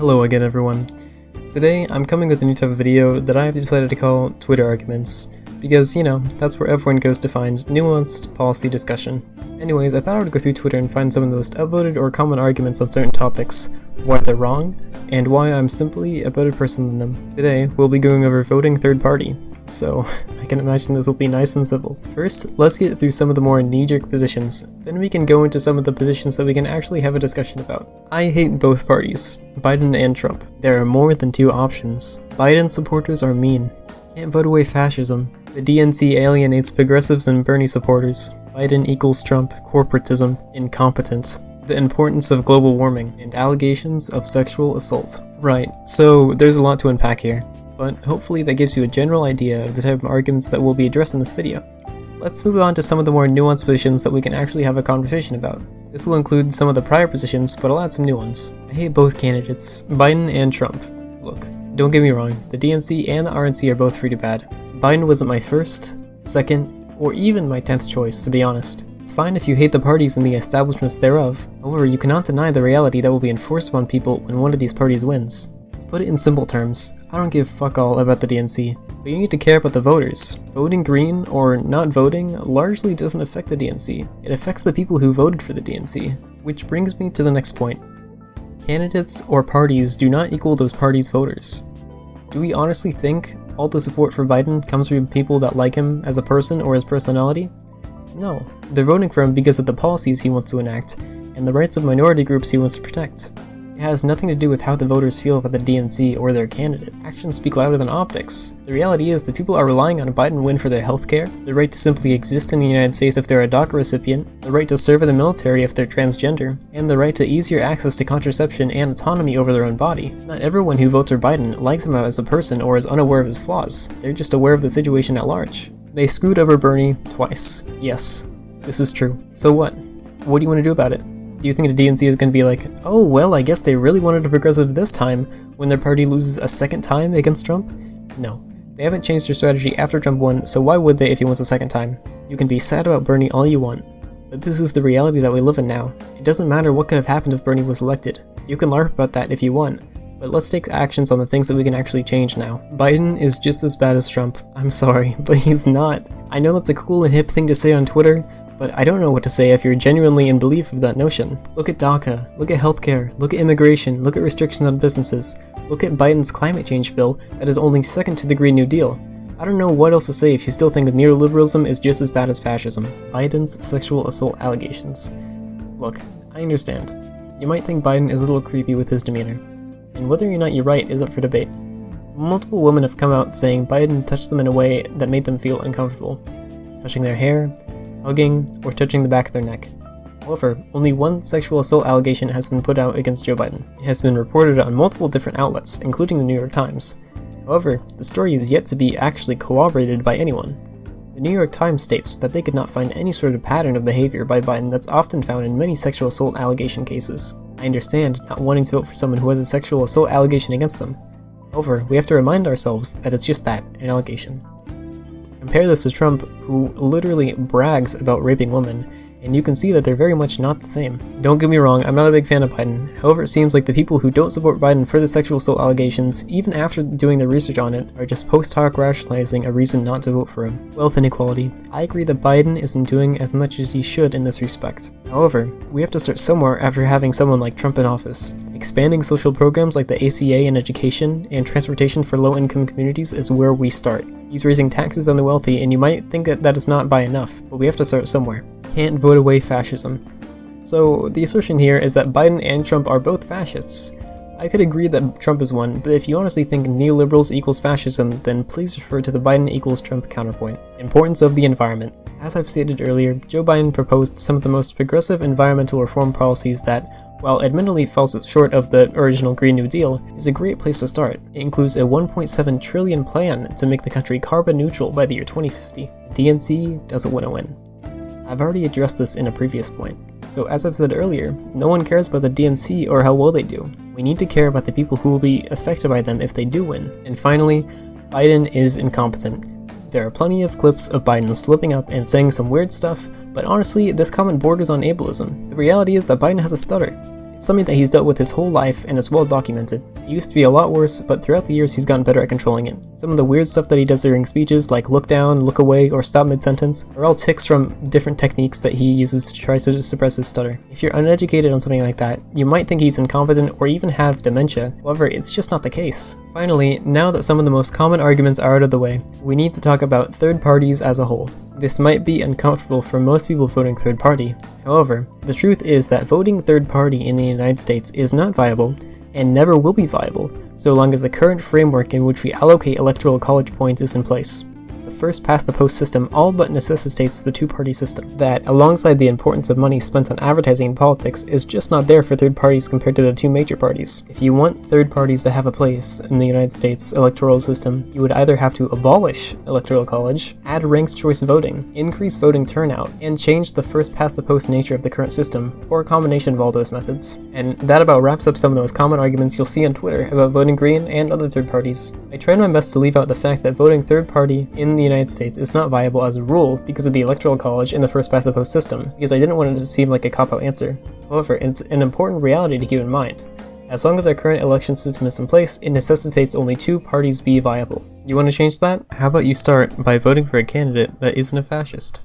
Hello again everyone. Today I'm coming with a new type of video that I have decided to call Twitter Arguments, because, you know, that's where everyone goes to find nuanced policy discussion. Anyways, I thought I would go through Twitter and find some of the most upvoted or common arguments on certain topics, why they're wrong, and why I'm simply a better person than them. Today, we'll be going over voting third party, so I can imagine this will be nice and simple. First, let's get through some of the more knee-jerk positions, then we can go into some of the positions that we can actually have a discussion about. I hate both parties, Biden and Trump. There are more than two options. Biden supporters are mean. Can't vote away fascism. The DNC alienates progressives and Bernie supporters. Biden equals Trump, corporatism, incompetent. The importance of global warming, and allegations of sexual assault. Right, so there's a lot to unpack here, but hopefully that gives you a general idea of the type of arguments that will be addressed in this video. Let's move on to some of the more nuanced positions that we can actually have a conversation about. This will include some of the prior positions, but I'll add some new ones. I hate both candidates, Biden and Trump. Look, don't get me wrong, the DNC and the RNC are both pretty bad. Biden wasn't my first, second, or even my 10th choice, to be honest. It's fine if you hate the parties and the establishments thereof, however you cannot deny the reality that will be enforced upon people when one of these parties wins. To put it in simple terms, I don't give fuck all about the DNC, but you need to care about the voters. Voting green or not voting largely doesn't affect the DNC, it affects the people who voted for the DNC. Which brings me to the next point. Candidates or parties do not equal those parties' voters. Do we honestly think all the support for Biden comes from people that like him as a person or his personality? No, they're voting for him because of the policies he wants to enact, and the rights of minority groups he wants to protect. It has nothing to do with how the voters feel about the DNC or their candidate. Actions speak louder than optics. The reality is that people are relying on a Biden win for their healthcare, the right to simply exist in the United States if they're a DACA recipient, the right to serve in the military if they're transgender, and the right to easier access to contraception and autonomy over their own body. Not everyone who votes for Biden likes him as a person or is unaware of his flaws. They're just aware of the situation at large. They screwed over Bernie twice. Yes, this is true. So what? What do you want to do about it? Do you think the DNC is going to be like, oh well, I guess they really wanted a progressive this time when their party loses a second time against Trump? No, they haven't changed their strategy after Trump won, so why would they if he wins a second time? You can be sad about Bernie all you want, but this is the reality that we live in now. It doesn't matter what could have happened if Bernie was elected. You can LARP about that if you want, but let's take actions on the things that we can actually change now. Biden is just as bad as Trump. I'm sorry, but he's not. I know that's a cool and hip thing to say on Twitter, but I don't know what to say if you're genuinely in belief of that notion. Look at DACA, look at healthcare, look at immigration, look at restrictions on businesses, look at Biden's climate change bill that is only second to the Green New Deal. I don't know what else to say if you still think that neoliberalism is just as bad as fascism. Biden's sexual assault allegations. Look, I understand. You might think Biden is a little creepy with his demeanor, and whether or not you're right is up for debate. Multiple women have come out saying Biden touched them in a way that made them feel uncomfortable, touching their hair, hugging, or touching the back of their neck. However, only one sexual assault allegation has been put out against Joe Biden. It has been reported on multiple different outlets, including the New York Times. However, the story is yet to be actually corroborated by anyone. The New York Times states that they could not find any sort of pattern of behavior by Biden that's often found in many sexual assault allegation cases. I understand not wanting to vote for someone who has a sexual assault allegation against them. However, we have to remind ourselves that it's just that, an allegation. Compare this to Trump, who literally brags about raping women, and you can see that they're very much not the same. Don't get me wrong, I'm not a big fan of Biden. However, it seems like the people who don't support Biden for the sexual assault allegations, even after doing the research on it, are just post hoc rationalizing a reason not to vote for him. Wealth inequality. I agree that Biden isn't doing as much as he should in this respect. However, we have to start somewhere after having someone like Trump in office. Expanding social programs like the ACA in education and transportation for low-income communities is where we start. He's raising taxes on the wealthy, and you might think that that is not by enough, but we have to start somewhere. Can't vote away fascism. So the assertion here is that Biden and Trump are both fascists. I could agree that Trump is one, but if you honestly think neoliberals equals fascism, then please refer to the Biden equals Trump counterpoint. Importance of the environment. As I've stated earlier, Joe Biden proposed some of the most progressive environmental reform policies that, while admittedly falls short of the original Green New Deal, is a great place to start. It includes a $1.7 trillion plan to make the country carbon neutral by the year 2050. The DNC doesn't want to win. I've already addressed this in a previous point. So as I've said earlier, no one cares about the DNC or how well they do. We need to care about the people who will be affected by them if they do win. And finally, Biden is incompetent. There are plenty of clips of Biden slipping up and saying some weird stuff, but honestly, this comment borders on ableism. The reality is that Biden has a stutter. It's something that he's dealt with his whole life and is well documented. It used to be a lot worse, but throughout the years he's gotten better at controlling it. Some of the weird stuff that he does during speeches, like look down, look away, or stop mid-sentence, are all tics from different techniques that he uses to try to suppress his stutter. If you're uneducated on something like that, you might think he's incompetent or even have dementia. However, it's just not the case. Finally, now that some of the most common arguments are out of the way, we need to talk about third parties as a whole. This might be uncomfortable for most people voting third party. However, the truth is that voting third party in the United States is not viable and never will be viable so long as the current framework in which we allocate electoral college points is in place. The first past the post system all but necessitates the two-party system that, alongside the importance of money spent on advertising and politics, is just not there for third parties compared to the two major parties. If you want third parties to have a place in the United States electoral system, you would either have to abolish electoral college, add ranked choice voting, increase voting turnout, and change the first past the post nature of the current system, or a combination of all those methods. And that about wraps up some of the most common arguments you'll see on Twitter about voting Green and other third parties. I tried my best to leave out the fact that voting third party in the United States is not viable as a rule because of the electoral college in the first past the post system, because I didn't want it to seem like a cop-out answer. However, it's an important reality to keep in mind. As long as our current election system is in place, it necessitates only two parties be viable. You want to change that? How about you start by voting for a candidate that isn't a fascist?